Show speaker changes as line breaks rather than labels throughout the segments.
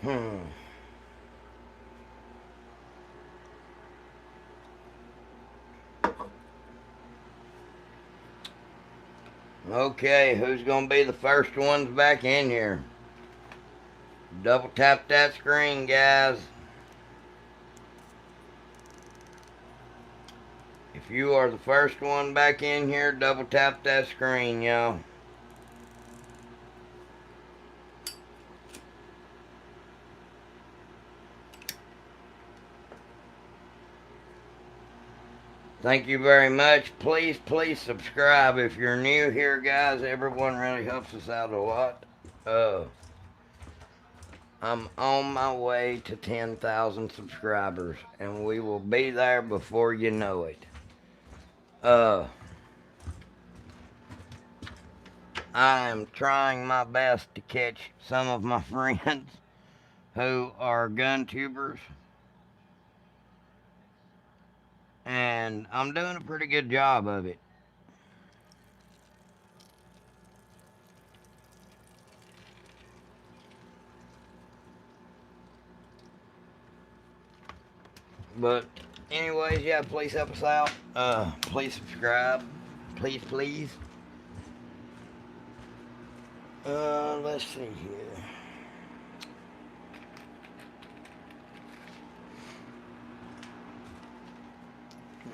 Hmm. Okay, who's gonna be the first ones back in here? Double tap that screen, guys. If you are the first one back in here, double tap that screen, y'all. Thank you very much. Please subscribe if you're new here, guys. Everyone really helps us out a lot. Uh, I'm on my way to 10,000 subscribers, and we will be there before you know it. Uh, I am trying my best to catch some of my friends who are gun tubers, and I'm doing a pretty good job of it. But anyways, yeah, please help us out. Please subscribe. Please. Let's see here.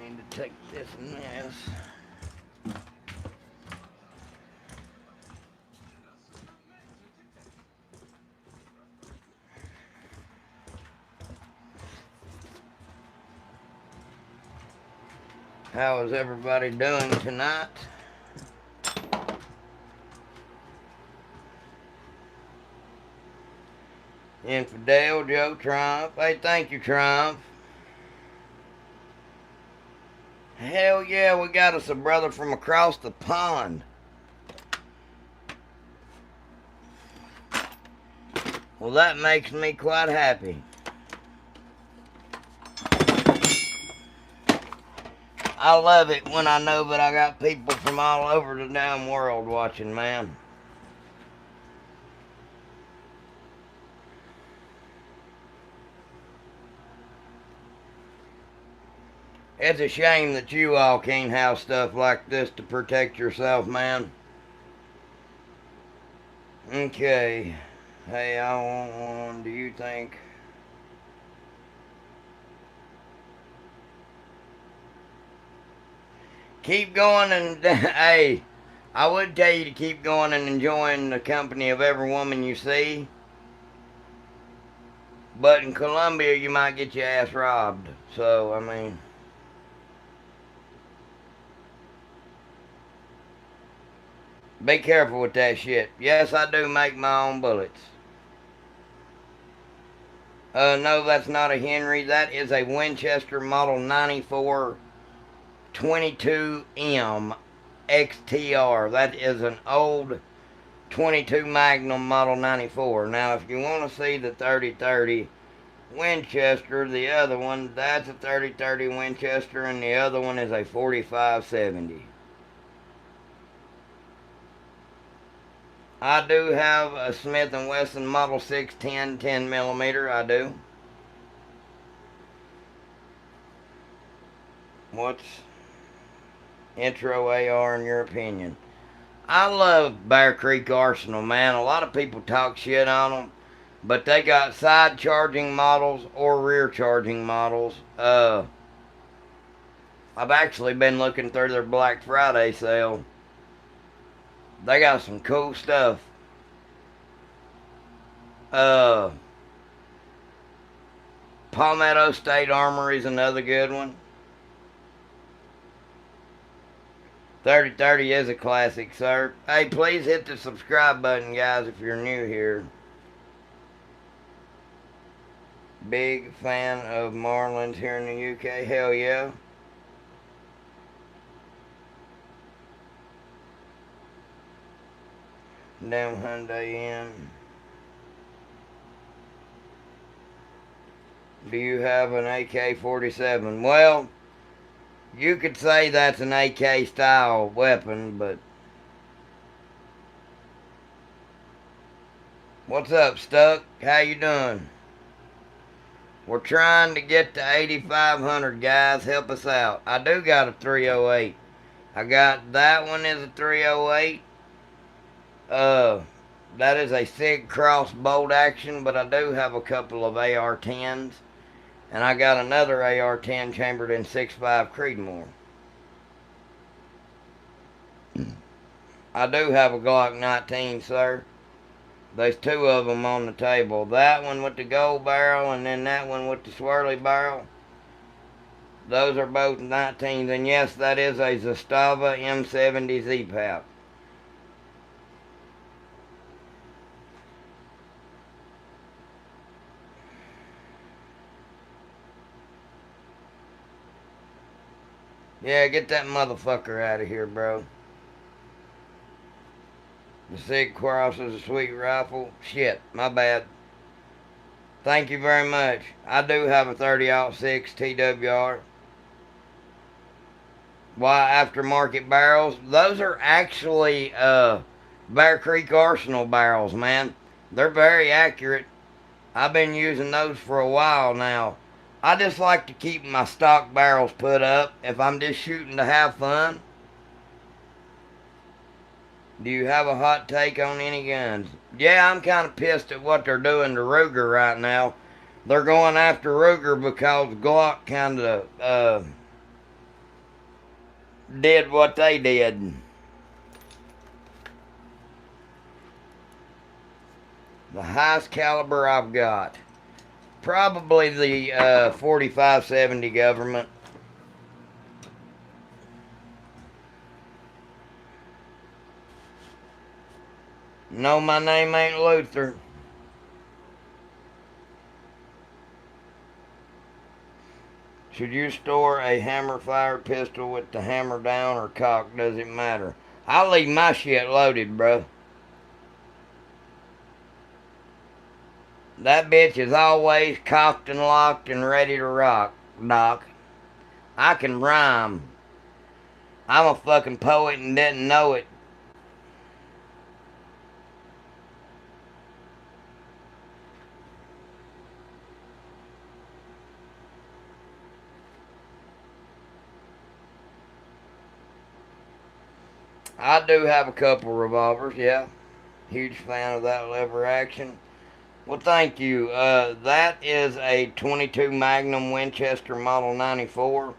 Need to take this and this. How is everybody doing tonight? Infidel, Joe Triumph. Hey, thank you, Triumph. Hell yeah, we got us a brother from across the pond. Well, that makes me quite happy. I love it when I know that I got people from all over the damn world watching, man. It's a shame that you all can't have stuff like this to protect yourself, man. Okay. Hey, I want one. Do you think? Keep going and hey, I would tell you to keep going and enjoying the company of every woman you see. But in Colombia, you might get your ass robbed. So, I mean, be careful with that shit. Yes, I do make my own bullets. No, that's not a Henry. That is a Winchester Model 94 22M XTR. That is an old 22 Magnum Model 94. Now, if you want to see the 3030 Winchester, the other one, that's a 3030 Winchester, and the other one is a 4570. I do have a Smith & Wesson Model 610 10 millimeter. I do. What's intro AR in your opinion? I love Bear Creek Arsenal, man. A lot of people talk shit on them, but they got side charging models or rear charging models. I've actually been looking through their Black Friday sale. They got some cool stuff. Uh, Palmetto State Armory is another good one. 3030 is a classic, sir. Hey, please hit the subscribe button, guys, if you're new here. Big fan of Marlins here in the UK. Hell yeah. Damn Hyundai in. Do you have an AK-47? Well, you could say that's an AK style weapon, but What's up, Stuck? How you doing? We're trying to get to 8,500, guys. Help us out. I do got a 308. I got that one is a 308. That is a SIG cross bolt action, but I do have a couple of AR-10s. And I got another AR-10 chambered in 6.5 Creedmoor. I do have a Glock 19, sir. There's two of them on the table. That one with the gold barrel and then that one with the swirly barrel. Those are both 19s. And yes, that is a Zastava M70 Z-Pap. Yeah, get that motherfucker out of here, bro. The SIG Cross is a sweet rifle. Shit, my bad. Thank you very much. I do have a 30-06 TWR. Why aftermarket barrels? Those are actually Bear Creek Arsenal barrels, man. They're very accurate. I've been using those for a while now. I just like to keep my stock barrels put up if I'm just shooting to have fun. Do you have a hot take on any guns? Yeah, I'm kind of pissed at what they're doing to Ruger right now. They're going after Ruger because Glock kind of did what they did. The highest caliber I've got. Probably the 4570 government. No, my name ain't Luther. Should you store a hammer-fired pistol with the hammer down or cocked? Does it matter? I leave my shit loaded, bro. That bitch is always cocked and locked and ready to rock, Doc. I can rhyme. I'm a fucking poet and didn't know it. I do have a couple revolvers, yeah. Huge fan of that lever action. Well, thank you. That is a 22 Magnum Winchester Model 94.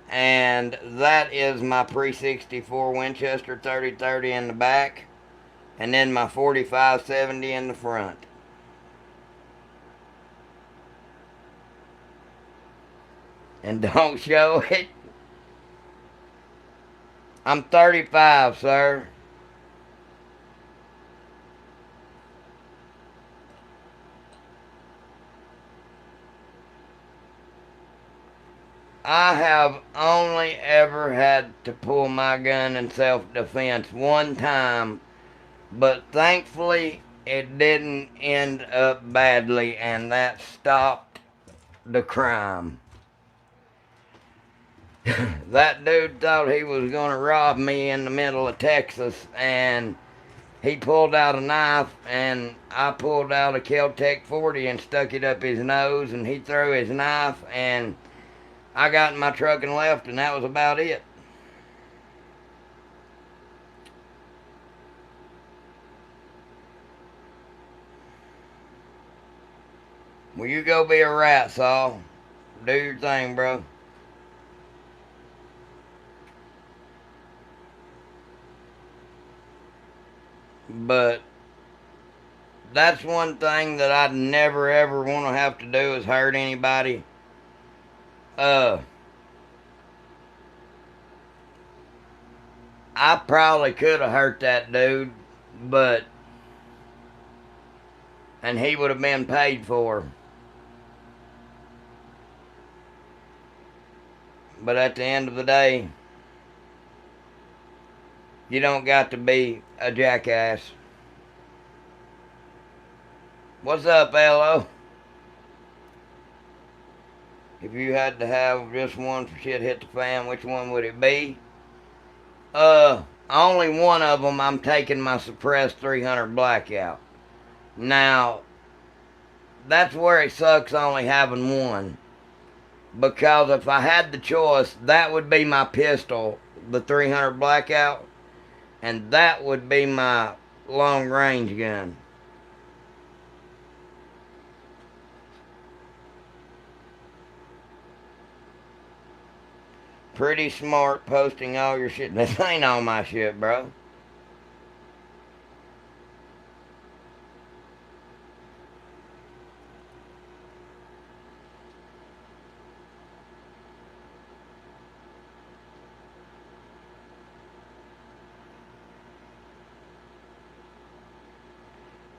And that is my pre-64 Winchester 30-30 in the back. And then my 45-70 in the front. And don't show it. I'm 35, sir. I have only ever had to pull my gun in self-defense one time, but thankfully it didn't end up badly, and that stopped the crime. That dude thought he was going to rob me in the middle of Texas, and he pulled out a knife, and I pulled out a Kel-Tec 40 and stuck it up his nose, and he threw his knife, and I got in my truck and left, and that was about it. Well, you go be a rat, Saul. Do your thing, bro. But that's one thing that I'd never ever want to have to do is hurt anybody. I probably could have hurt that dude, and he would have been paid for. But at the end of the day, you don't got to be a jackass. What's up, L.O.? If you had to have just one for shit hit the fan, which one would it be? Only one of them I'm taking my suppressed 300 blackout. Now, that's where it sucks only having one. Because if I had the choice, that would be my pistol, the 300 Blackout, and that would be my long range gun. Pretty smart posting all your shit. This ain't all my shit, bro.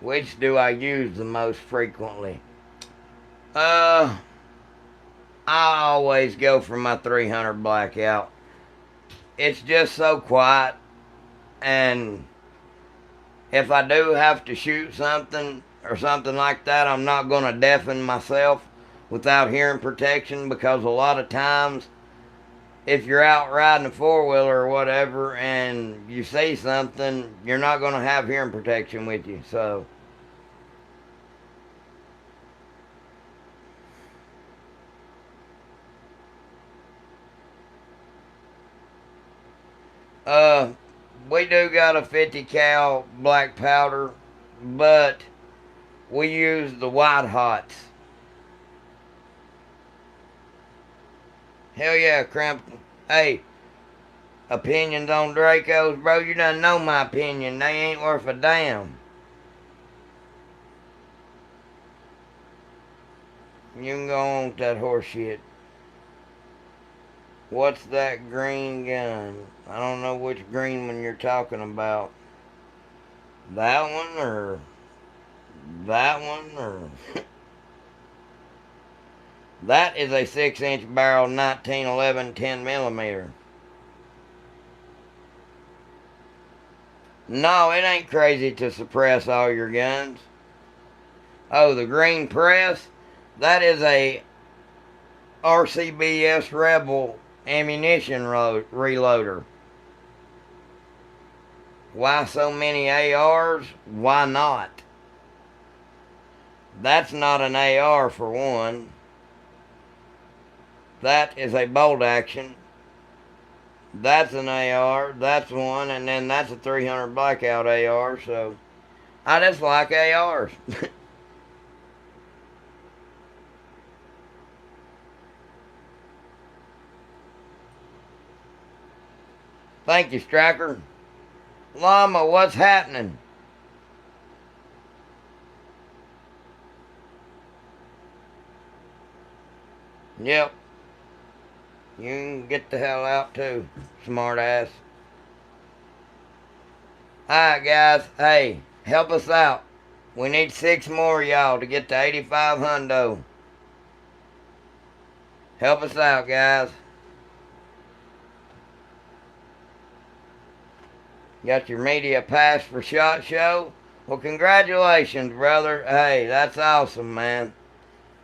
Which do I use the most frequently? I always go for my 300 Blackout. It's just so quiet, and if I do have to shoot something or something like that, I'm not going to deafen myself without hearing protection, because a lot of times if you're out riding a four-wheeler or whatever and you see something, you're not going to have hearing protection with you. So we do got a 50 cal black powder, but we use the white hots. Hell yeah, Crampton. Hey, opinions on Dracos, bro, you done know my opinion. They ain't worth a damn. You can go on with that horse shit. What's that green gun? I don't know which green one you're talking about. That one or that one or... That is a 6-inch barrel 1911 10mm. No, it ain't crazy to suppress all your guns. Oh, the green press? That is a RCBS Rebel ammunition reloader. Why so many ARs? Why not? That's not an AR for one. That is a bolt action. That's an AR. That's one. And then that's a 300 Blackout AR. So I just like ARs. Thank you, Striker. Llama, what's happening? Yep. You can get the hell out too, smart ass. Alright, guys. Hey, help us out. We need 6 more of y'all to get to 85 hundo. Help us out, guys. Got your media pass for SHOT Show? Well, congratulations, brother. Hey, that's awesome, man.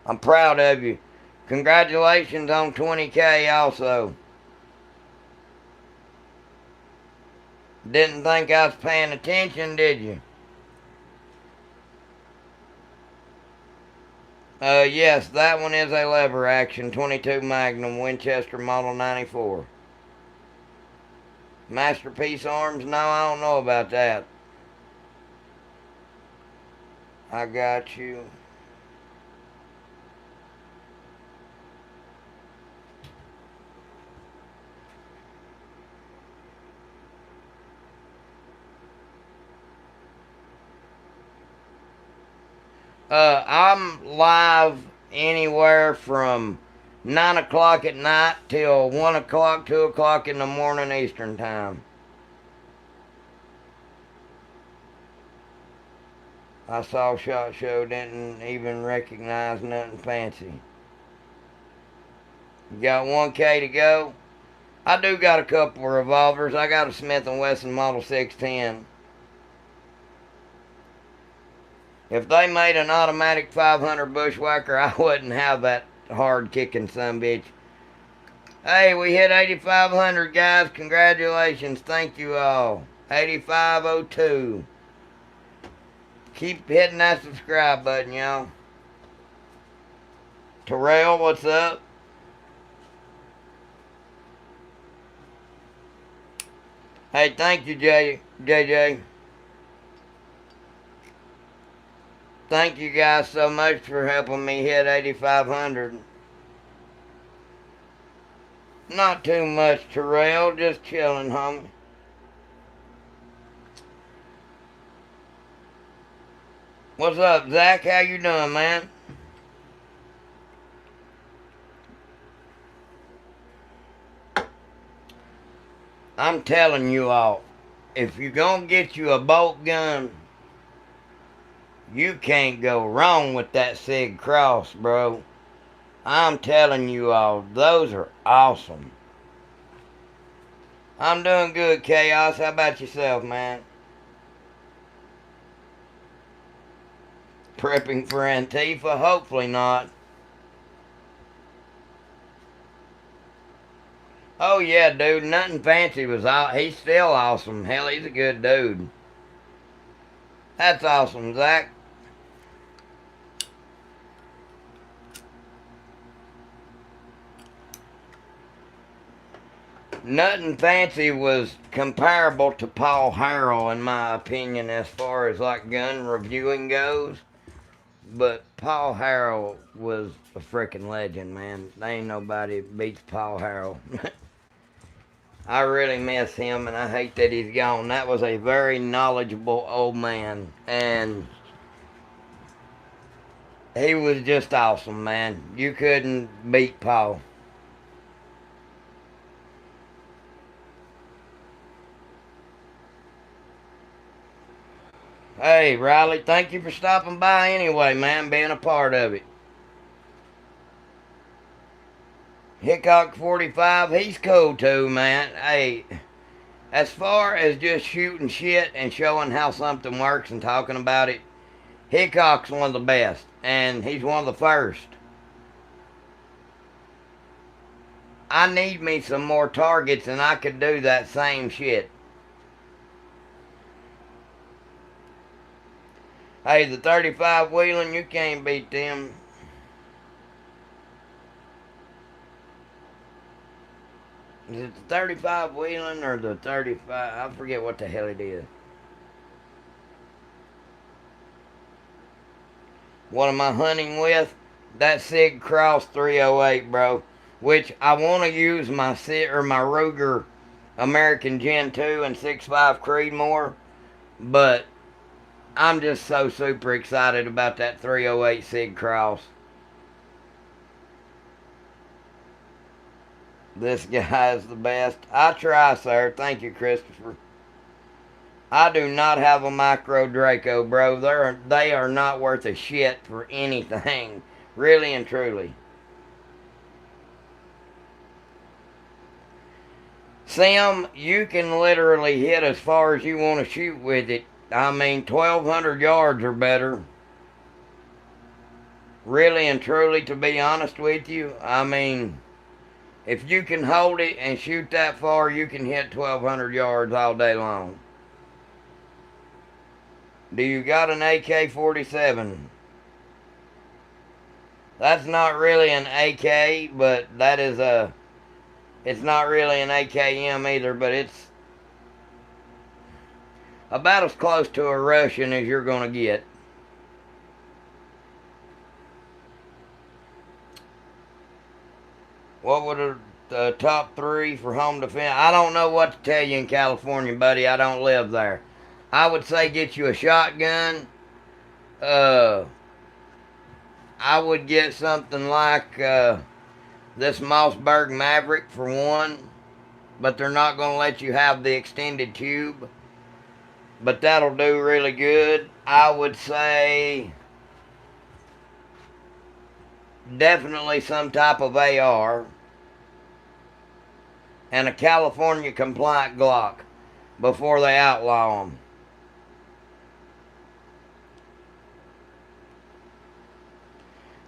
I'm proud of you. Congratulations on 20K also. Didn't think I was paying attention, did you? Yes, that one is a lever action 22 Magnum Winchester Model 94. Masterpiece Arms? No, I don't know about that. I got you. I'm live anywhere from 9 o'clock at night till 1 o'clock, 2 o'clock in the morning Eastern time. I saw SHOT Show, didn't even recognize nothing fancy. You got 1K to go? I do got a couple of revolvers. I got a Smith & Wesson Model 610. If they made an automatic 500 Bushwhacker, I wouldn't have that hard-kicking sumbitch. Hey, we hit 8,500, guys. Congratulations. Thank you all. 8502. Keep hitting that subscribe button, y'all. Terrell, what's up? Hey, thank you, JJ. Thank you guys so much for helping me hit 8,500. Not too much, Terrell. Just chilling, homie. What's up, Zach? How you doing, man? I'm telling you all, if you gonna get you a bolt gun, you can't go wrong with that Sig Cross, bro. I'm telling you all, those are awesome. I'm doing good, Chaos. How about yourself, man? Prepping for Antifa? Hopefully not. Oh yeah, dude, Nothing Fancy was out. He's still awesome. Hell, he's a good dude. That's awesome, Zach. Nothing Fancy was comparable to Paul Harrell, in my opinion, as far as like gun reviewing goes. But Paul Harrell was a freaking legend, man. There ain't nobody beats Paul Harrell. I really miss him, and I hate that he's gone. That was a very knowledgeable old man, and he was just awesome, man. You couldn't beat Paul. Hey, Riley, thank you for stopping by anyway, man, being a part of it. Hickok 45, he's cool too, man. Hey, as far as just shooting shit and showing how something works and talking about it, Hickok's one of the best, and he's one of the first. I need me some more targets, and I could do that same shit. Hey, the 35 Wheeling, you can't beat them. Is it the 35 Wheeling or the 35? I forget what the hell it is. What am I hunting with? That Sig Cross 308, bro. Which I want to use my Ruger American Gen 2 and 6.5 Creedmoor, but I'm just so super excited about that 308 Sig Cross. This guy is the best. I try, sir. Thank you, Christopher. I do not have a micro Draco, bro. They are not worth a shit for anything. Really and truly. Sam, you can literally hit as far as you want to shoot with it. I mean, 1,200 yards or better. Really and truly, to be honest with you, I mean, if you can hold it and shoot that far, you can hit 1,200 yards all day long. Do you got an AK-47? That's not really an AK, but that is a... It's not really an AKM either, but it's about as close to a Russian as you're going to get. What would the top three for home defense? I don't know what to tell you in California, buddy. I don't live there. I would say get you a shotgun. I would get something like this Mossberg Maverick for one, but they're not going to let you have the extended tube. But that'll do really good. I would say definitely some type of AR and a California compliant Glock before they outlaw them.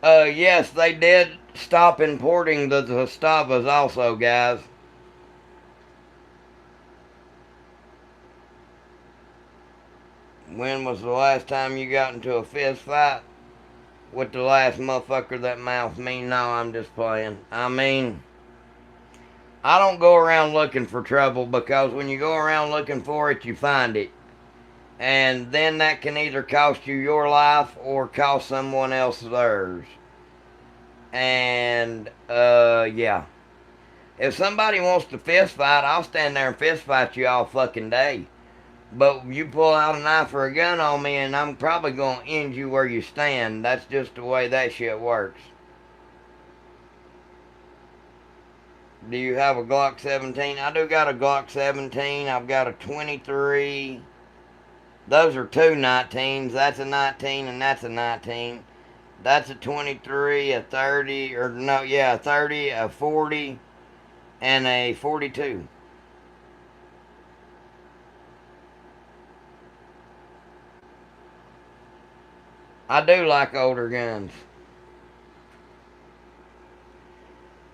Yes, they did stop importing the Zastavas also, guys. When was the last time you got into a fist fight with the last motherfucker that mouthed me? No, I'm just playing. I mean, I don't go around looking for trouble, because when you go around looking for it, you find it. And then that can either cost you your life or cost someone else theirs. And, yeah. If somebody wants to fist fight, I'll stand there and fist fight you all fucking day. But you pull out a knife or a gun on me, and I'm probably going to end you where you stand. That's just the way that shit works. Do you have a Glock 17? I do got a Glock 17. I've got a 23. Those are two 19s. That's a 19 and that's a 19. That's a 23, a 30, or no, yeah, a 30, a 40, and a 42. I do like older guns.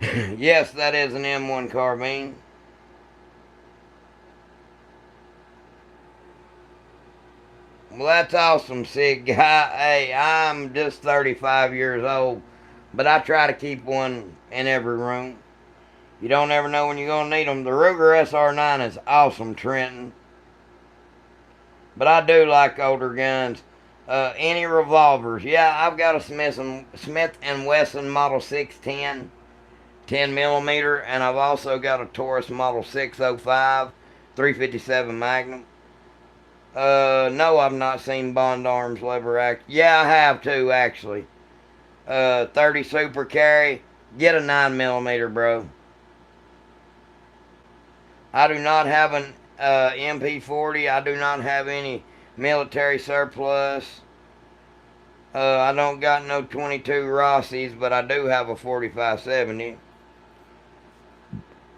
Yes, that is an M1 carbine. Well, that's awesome, Sig Guy. Hey, I'm just 35 years old, but I try to keep one in every room. You don't ever know when you're going to need them. The Ruger SR9 is awesome, Trenton. But I do like older guns. Any revolvers? Yeah, I've got a Smith & Wesson Model 610, 10 millimeter, and I've also got a Taurus Model 605, 357 Magnum. No, I've not seen Bond Arms lever act. Yeah, I have too, actually. 30 Super Carry. Get a 9 millimeter, bro. I do not have an MP40. I do not have any military surplus. I don't got no 22 Rossies, but I do have a 4570.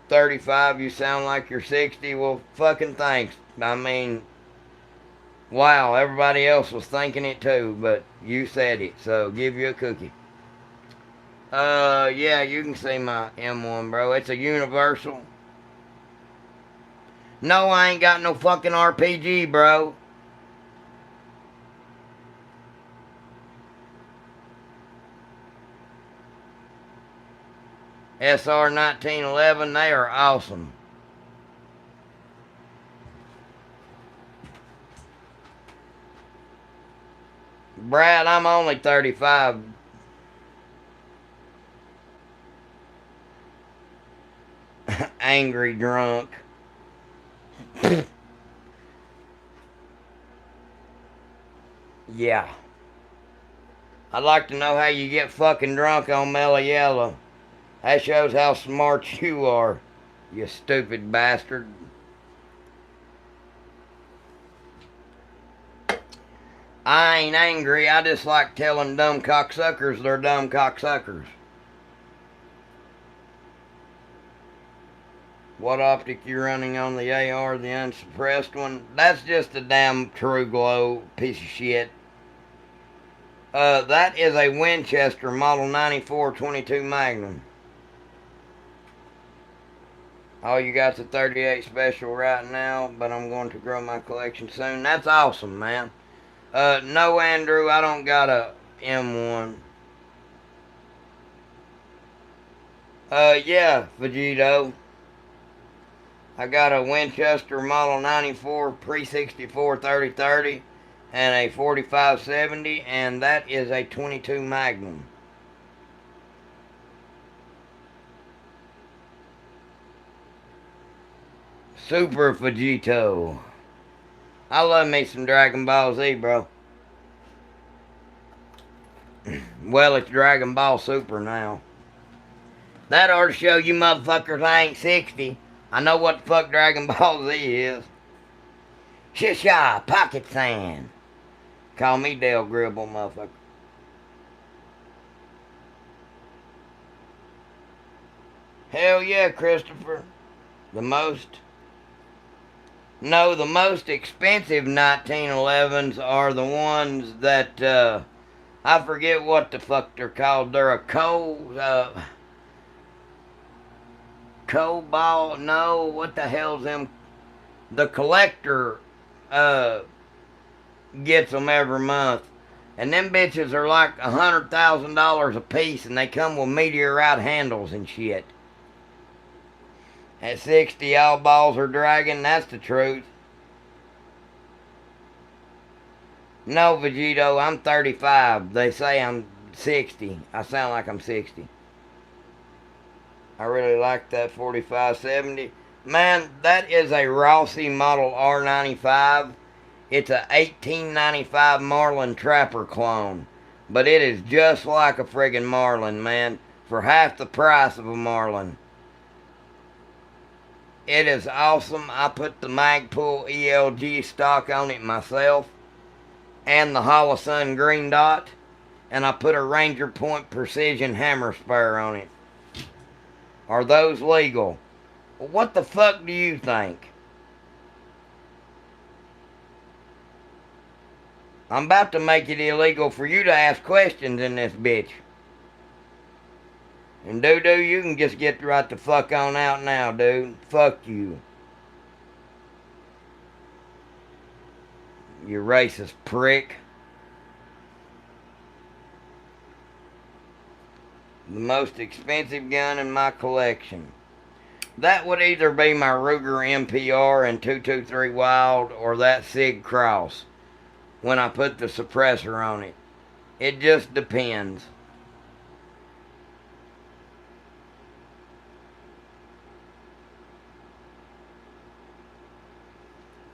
35, you sound like you're 60. Well, fucking thanks. I mean, wow, everybody else was thinking it too, but you said it, so give you a cookie. Yeah, you can see my M1, bro. It's a universal. No, I ain't got no fucking RPG, bro. SR 1911, they are awesome. Brad, I'm only 35. Angry drunk. Yeah. I'd like to know how you get fucking drunk on Mellow Yellow. That shows how smart you are, you stupid bastard. I ain't angry, I just like telling dumb cocksuckers they're dumb cocksuckers. What optic you running on the AR, the unsuppressed one? That's just a damn True Glow piece of shit. That is a Winchester Model 94 22 Magnum. Oh, you got the 38 Special right now, but I'm going to grow my collection soon. That's awesome, man. No, Andrew, I don't got a M1. Yeah, Vegito. I got a Winchester Model 94 Pre-64 3030 and a 4570, and that is a 22 Magnum. Super Vegito. I love me some Dragon Ball Z, bro. Well, it's Dragon Ball Super now. That ought to show you motherfuckers I ain't 60. I know what the fuck Dragon Ball Z is. Shisha, pocket sand. Call me Dale Gribble, motherfucker. Hell yeah, Christopher. The most expensive 1911s are the ones that, I forget what the fuck they're called. They're a Cobalt, no, what the hell's them? The collector, gets them every month. And them bitches are like $100,000 a piece, and they come with meteorite handles and shit. At 60, all balls are dragging. That's the truth. No, Vegito, I'm 35. They say I'm 60. I sound like I'm 60. I really like that 4570. Man, that is a Rossi Model R95. It's a 1895 Marlin Trapper clone. But it is just like a friggin' Marlin, man. For half the price of a Marlin. It is awesome. I put the Magpul ELG stock on it myself. And the Holosun Green Dot. And I put a Ranger Point Precision hammer spur on it. Are those legal? Well, what the fuck do you think? I'm about to make it illegal for you to ask questions in this bitch. And Doo-Doo, you can just get right the fuck on out now, dude. Fuck you. You racist prick. The most expensive gun in my collection. That would either be my Ruger MPR and 223 Wild or that Sig Cross when I put the suppressor on it. It just depends.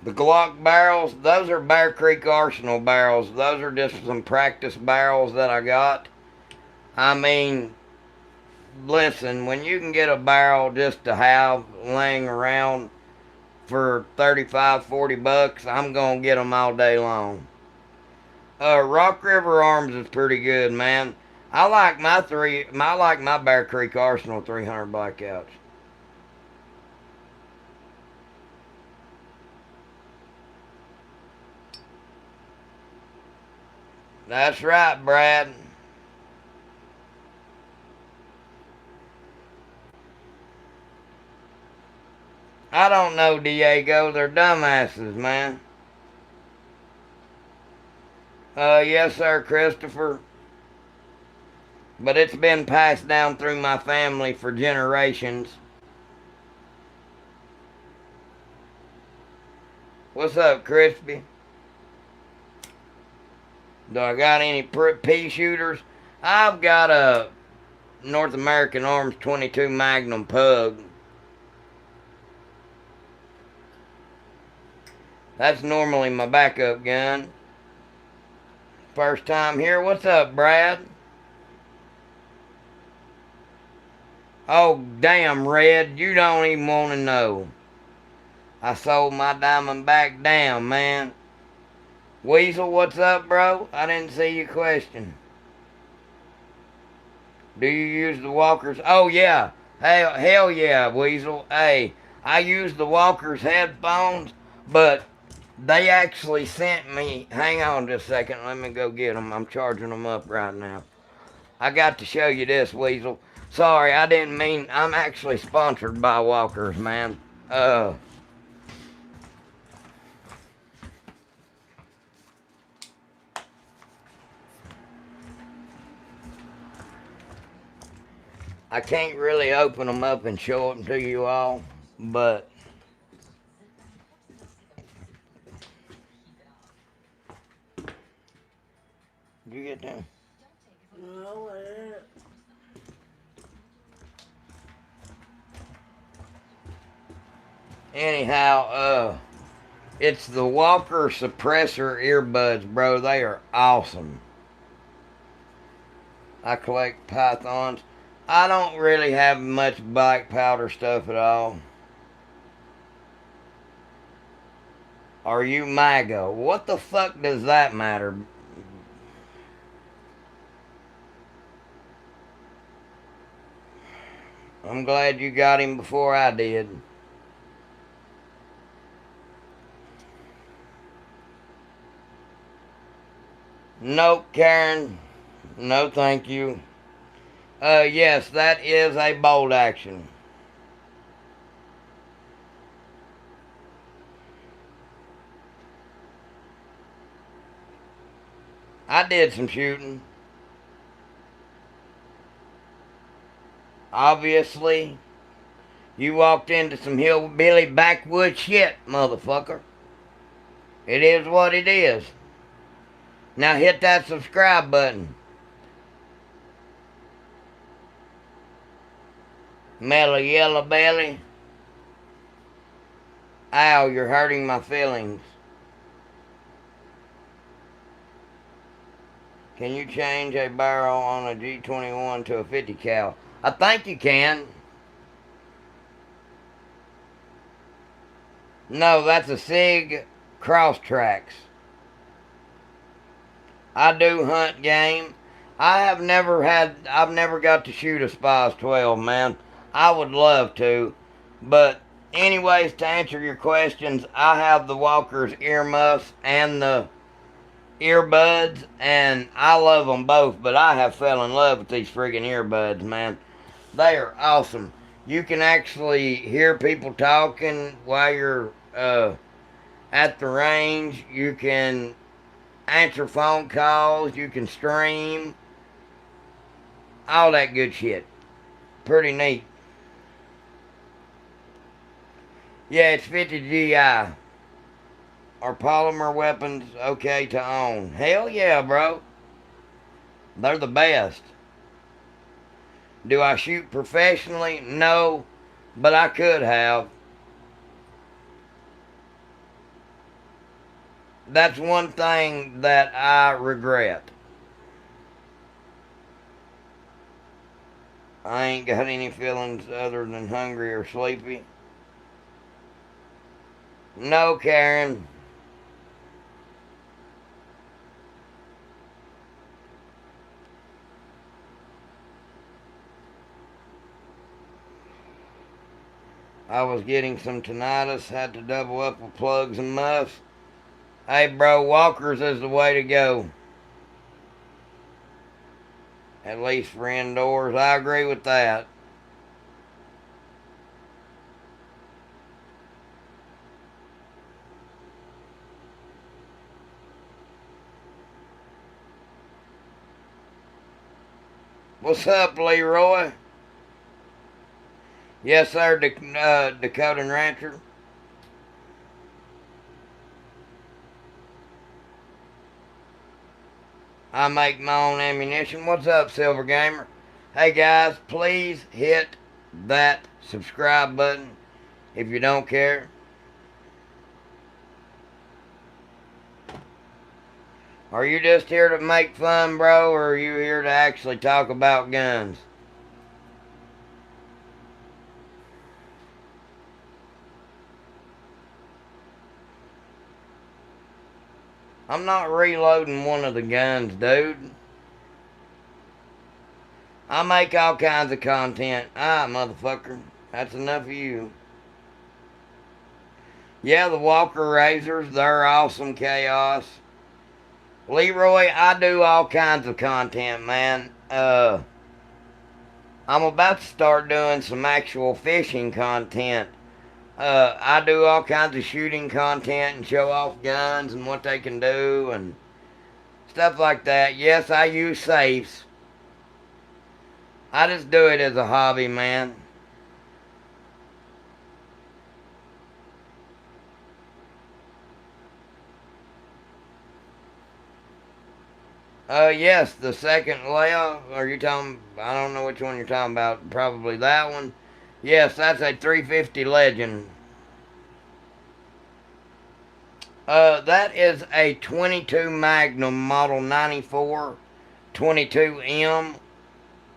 The Glock barrels, those are Bear Creek Arsenal barrels. Those are just some practice barrels that I got. I mean, listen, when you can get a barrel just to have laying around for 35, 40 bucks, I'm going to get them all day long. Rock River Arms is pretty good, man. I like my Bear Creek Arsenal 300 Blackouts. That's right, Brad. I don't know, Diego. They're dumbasses, man. Yes, sir, Christopher. But it's been passed down through my family for generations. What's up, Crispy? Do I got any pea shooters? I've got a North American Arms 22 Magnum Pug. That's normally my backup gun. First time here. What's up, Brad? Oh, damn, Red. You don't even want to know. I sold my Diamondback down, man. Weasel, what's up, bro? I didn't see your question. Do you use the Walkers? Oh, yeah. Hell yeah, Weasel. Hey, I use the Walkers headphones, but they actually sent me... Hang on just a second. Let me go get them. I'm charging them up right now. I got to show you this, Weasel. Sorry, I didn't mean... I'm actually sponsored by Walkers, man. I can't really open them up and show them to you all, but... Did you get them?
No, I didn't.
Anyhow, it's the Walker suppressor earbuds, bro. They are awesome. I collect pythons. I don't really have much black powder stuff at all. Are you MAGA? What the fuck does that matter? I'm glad you got him before I did. Nope, Karen. No, thank you. Yes, that is a bolt action. I did some shooting. Obviously, you walked into some hillbilly backwoods shit, motherfucker. It is what it is. Now hit that subscribe button. Mellow yellow belly. Ow, you're hurting my feelings. Can you change a barrel on a G21 to a 50 cal? I think you can. No, that's a SIG Crosstrax. I do hunt game. I've never got to shoot a Spies 12, man. I would love to. But anyways, to answer your questions, I have the Walker's earmuffs and the earbuds, and I love them both, but I have fell in love with these friggin' earbuds, man. They are awesome. You can actually hear people talking while you're at the range. You can answer phone calls. You can stream. All that good shit. Pretty neat. Yeah, it's 50 GI. Are polymer weapons okay to own? Hell yeah, bro. They're the best. Do I shoot professionally? No, but I could have. That's one thing that I regret. I ain't got any feelings other than hungry or sleepy. No, Karen. I was getting some tinnitus, had to double up with plugs and muffs. Hey, bro, Walkers is the way to go. At least for indoors. I agree with that. What's up, Leroy? Yes, sir, Dakota Rancher. I make my own ammunition. What's up, Silver Gamer? Hey, guys, please hit that subscribe button if you don't care. Are you just here to make fun, bro, or are you here to actually talk about guns? I'm not reloading one of the guns, dude. I make all kinds of content. Motherfucker. That's enough of you. Yeah, the Walker Razors, they're awesome chaos. Leroy, I do all kinds of content, man. I'm about to start doing some actual fishing content. I do all kinds of shooting content and show off guns and what they can do and stuff like that. Yes, I use safes. I just do it as a hobby, man. Yes, the second layout. Are you talking? I don't know which one you're talking about. Probably that one. Yes, that's a 350 Legend. That is a 22 Magnum Model 94 22M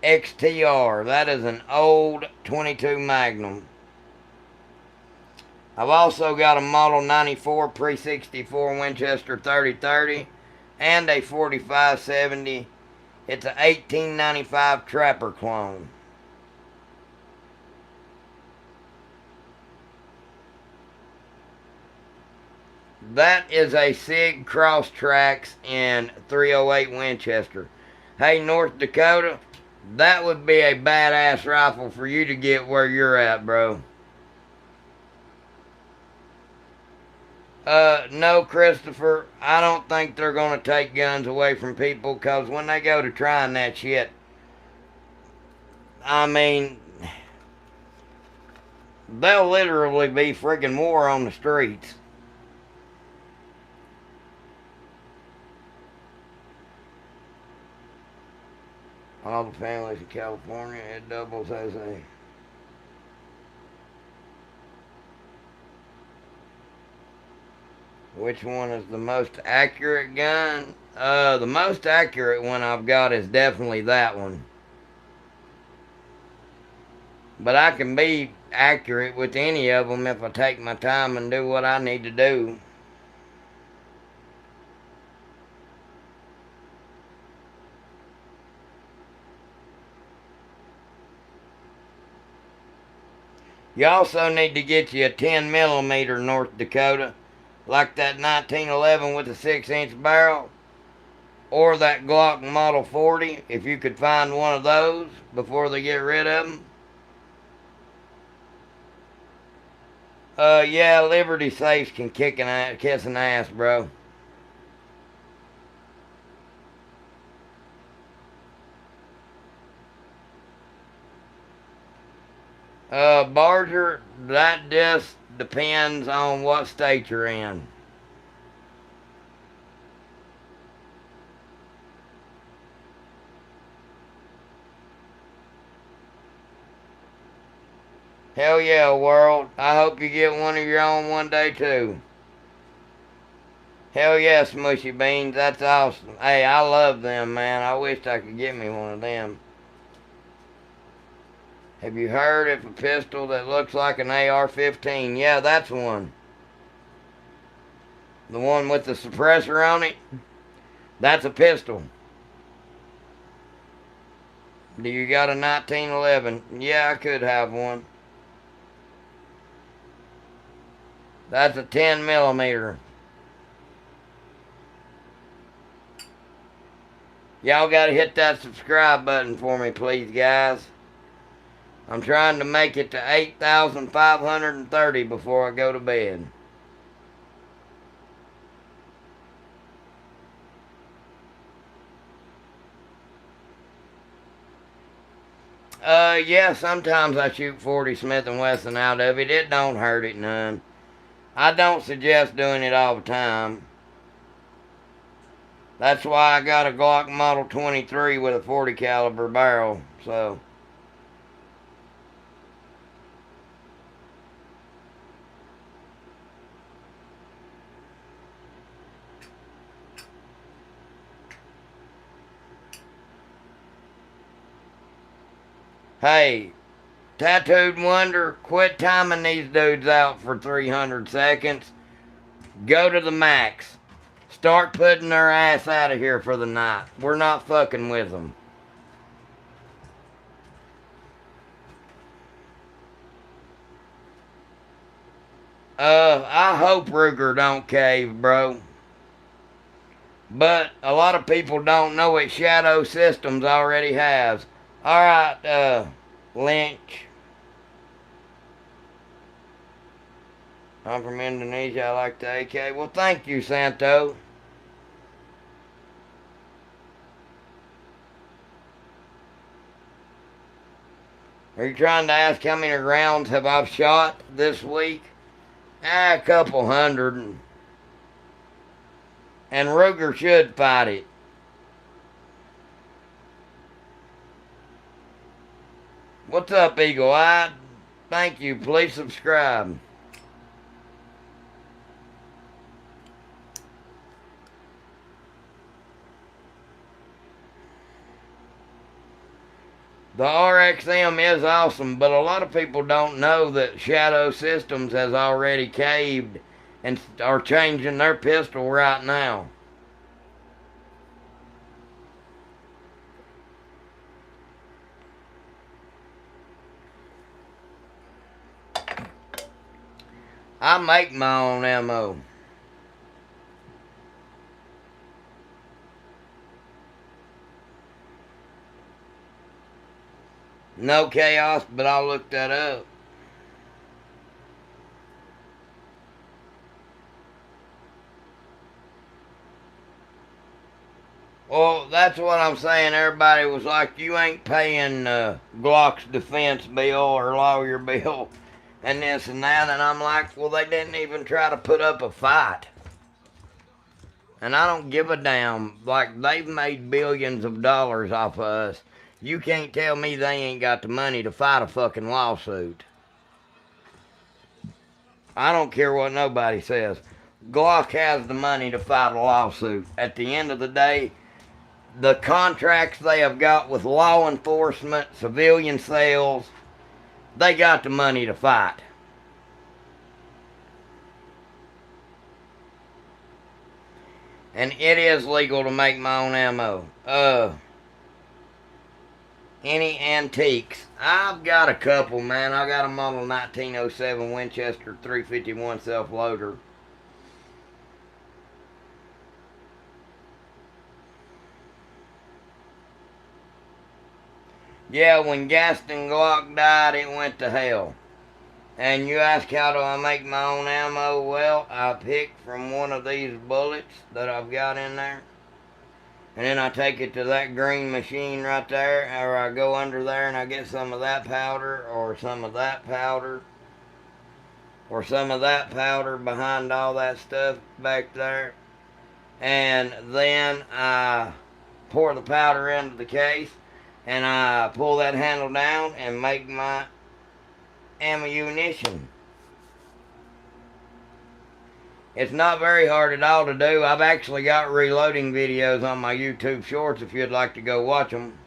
XTR. That is an old 22 Magnum. I've also got a Model 94 Pre-64 Winchester 3030 and a 4570. It's a 1895 Trapper clone. That is a SIG Crosstrax in 308 Winchester. Hey, North Dakota, that would be a badass rifle for you to get where you're at, bro. No, Christopher, I don't think they're going to take guns away from people because when they go to trying that shit, I mean, they'll literally be friggin' war on the streets. All the families in California, it doubles as a... Which one is the most accurate gun? The most accurate one I've got is definitely that one. But I can be accurate with any of them if I take my time and do what I need to do. You also need to get you a 10 millimeter North Dakota, like that 1911 with a 6-inch barrel, or that Glock Model 40, if you could find one of those before they get rid of them. Yeah, Liberty Safes can kiss an ass, bro. Barger, that just depends on what state you're in. Hell yeah, world. I hope you get one of your own one day too. Hell yeah, Smushy Beans. That's awesome. Hey, I love them, man. I wish I could get me one of them. Have you heard of a pistol that looks like an AR-15? Yeah, that's one. The one with the suppressor on it? That's a pistol. Do you got a 1911? Yeah, I could have one. That's a 10 millimeter. Y'all gotta hit that subscribe button for me, please, guys. I'm trying to make it to 8,530 before I go to bed. Yeah, sometimes I shoot 40 Smith & Wesson out of it. It don't hurt it none. I don't suggest doing it all the time. That's why I got a Glock Model 23 with a 40 caliber barrel, so... Hey, Tattooed Wonder, quit timing these dudes out for 300 seconds. Go to the max. Start putting their ass out of here for the night. We're not fucking with them. I hope Ruger don't cave, bro. But a lot of people don't know it. Shadow Systems already has. Alright, Lynch. I'm from Indonesia. I like the AK. Well, thank you, Santo. Are you trying to ask how many rounds have I shot this week? A couple hundred. And Ruger should fight it. What's up, Eagle Eye? Thank you. Please subscribe. The RXM is awesome, but a lot of people don't know that Shadow Systems has already caved and are changing their pistol right now. I make my own ammo. No chaos, but I'll look that up. that's what I'm saying. Everybody was like, you ain't paying Glock's defense bill or lawyer bill and this and that. And I'm like, well, they didn't even try to put up a fight. And I don't give a damn. Like, they've made billions of dollars off of us. You can't tell me they ain't got the money to fight a fucking lawsuit. I don't care what nobody says. Glock has the money to fight a lawsuit. At the end of the day, the contracts they have got with law enforcement, civilian sales, they got the money to fight. And it is legal to make my own ammo. Any antiques? I've got a couple, man. I got a model 1907 Winchester 351 self-loader. Yeah, when Gaston Glock died, it went to hell. And you ask, how do I make my own ammo? Well, I pick from one of these bullets that I've got in there. And then I take it to that green machine right there, or I go under there and I get some of that powder, or some of that powder, or some of that powder behind all that stuff back there. And then I pour the powder into the case, and I pull that handle down and make my ammunition. It's not very hard at all to do. I've actually got reloading videos on my YouTube shorts if you'd like to go watch them.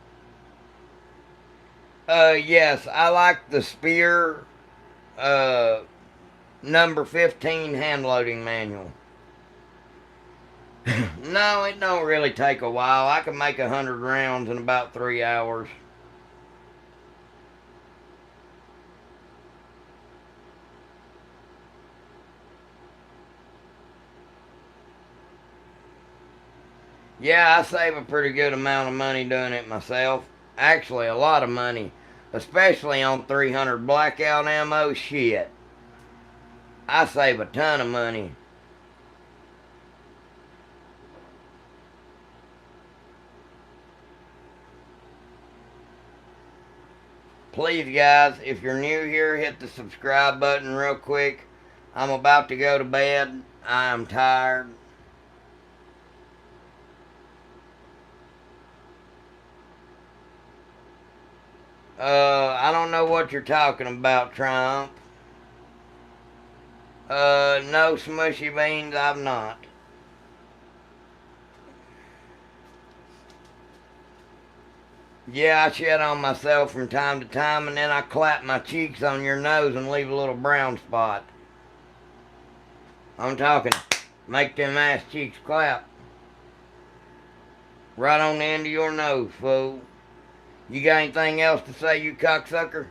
Yes, I like the Speer number 15 hand loading manual. No, it don't really take a while. I can make 100 rounds in about 3 hours. Yeah, I save a pretty good amount of money doing it myself. Actually, a lot of money. Especially on 300 blackout ammo. Shit. I save a ton of money. Please, guys, if you're new here, hit the subscribe button real quick. I'm about to go to bed. I am tired. I don't know what you're talking about, Triumph. No, Smushy Beans, I'm not. Yeah, I shed on myself from time to time, and then I clap my cheeks on your nose and leave a little brown spot. I'm talking, make them ass cheeks clap. Right on the end of your nose, fool. You got anything else to say, you cocksucker?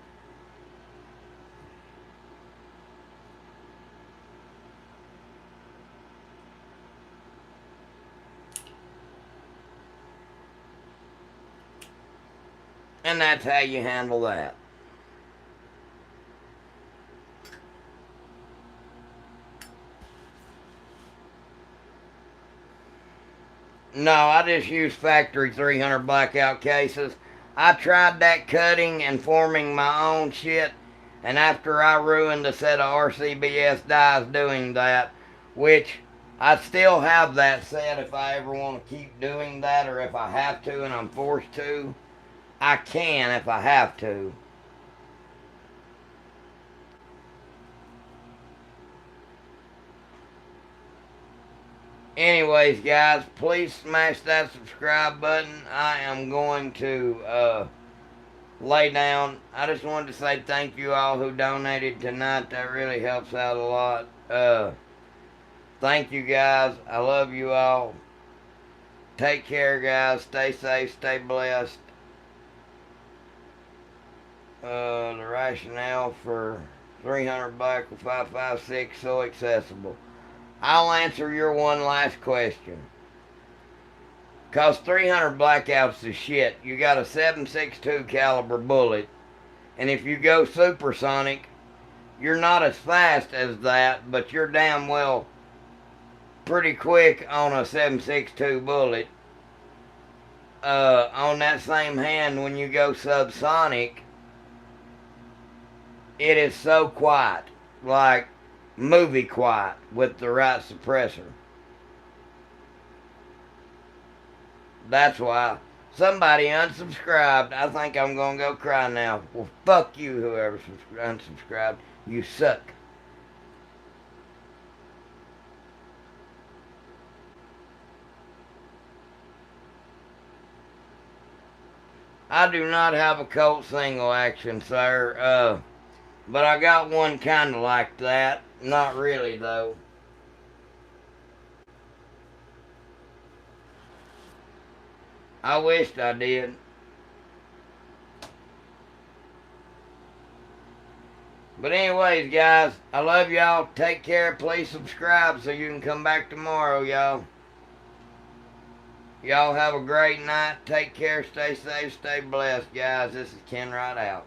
And that's how you handle that. No, I just use factory 300 blackout cases. I tried that cutting and forming my own shit, and after I ruined a set of RCBS dies doing that, which I still have that set if I ever want to keep doing that, or if I have to and I'm forced to, I can if I have to. Anyways, guys, please smash that subscribe button. I am going to lay down. I just wanted to say thank you all who donated tonight. That really helps out a lot. Thank you, guys. I love you all. Take care, guys. Stay safe. Stay blessed. The rationale for 300 back with 5.56 so accessible. I'll answer your one last question. Cause 300 blackouts is shit. You got a 7.62 caliber bullet, and if you go supersonic, you're not as fast as that, but you're damn well pretty quick on a 7.62 bullet. on that same hand, when you go subsonic, it is so quiet, like movie quiet with the right suppressor. That's why somebody unsubscribed. I think I'm gonna go cry now. Well, fuck you, whoever unsubscribed. You suck. I do not have a Colt single action, sir. But I got one kind of like that. Not really, though. I wished I did. But anyways, guys, I love y'all. Take care. Please subscribe so you can come back tomorrow, y'all. Y'all have a great night. Take care. Stay safe. Stay blessed, guys. This is Ken Wright out.